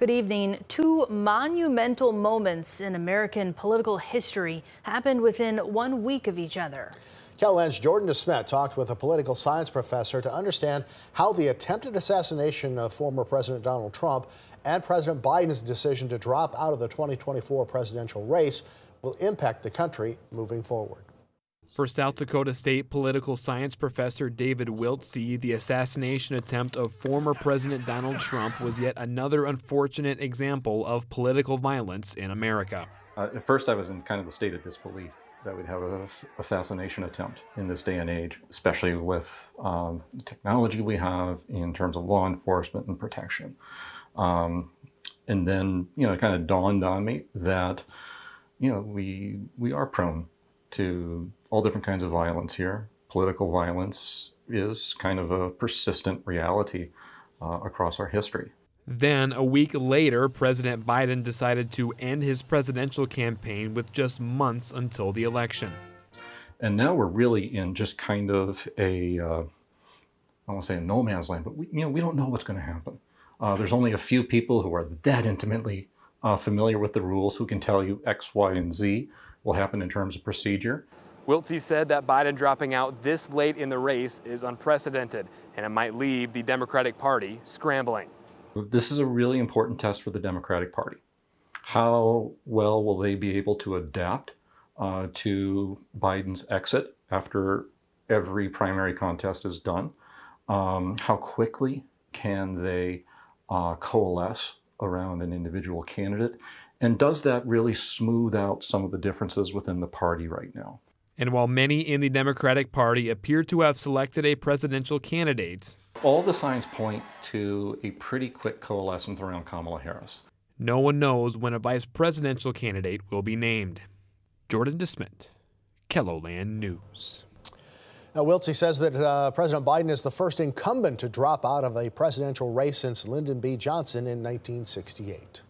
Good evening. Two monumental moments in American political history happened within 1 week of each other. KELOLAND's Jordan DeSmet talked with a political science professor to understand how the attempted assassination of former President Donald Trump and President Biden's decision to drop out of the 2024 presidential race will impact the country moving forward. For South Dakota State political science professor David Wiltse, the assassination attempt of former President Donald Trump was yet another unfortunate example of political violence in America. At first, I was in kind of a state of disbelief that we'd have an assassination attempt in this day and age, especially with the technology we have in terms of law enforcement and protection. And then, it kind of dawned on me that, we are prone to all different kinds of violence here. Political violence is kind of a persistent reality across our history. Then, a week later, President Biden decided to end his presidential campaign with just months until the election. And now we're really in just kind of I won't say a no man's land, but we don't know what's going to happen. There's only a few people who are that intimately familiar with the rules who can tell you X, Y, and Z will happen in terms of procedure. Wiltse said that Biden dropping out this late in the race is unprecedented, and it might leave the Democratic Party scrambling. This is a really important test for the Democratic Party. How well will they be able to adapt to Biden's exit after every primary contest is done? How quickly can they coalesce around an individual candidate? And does that really smooth out some of the differences within the party right now? And while many in the Democratic Party appear to have selected a presidential candidate, all the signs point to a pretty quick coalescence around Kamala Harris. No one knows when a vice presidential candidate will be named. Jordan DeSmet, KELOLAND News. Now, Wiltse says that President Biden is the first incumbent to drop out of a presidential race since Lyndon B. Johnson in 1968.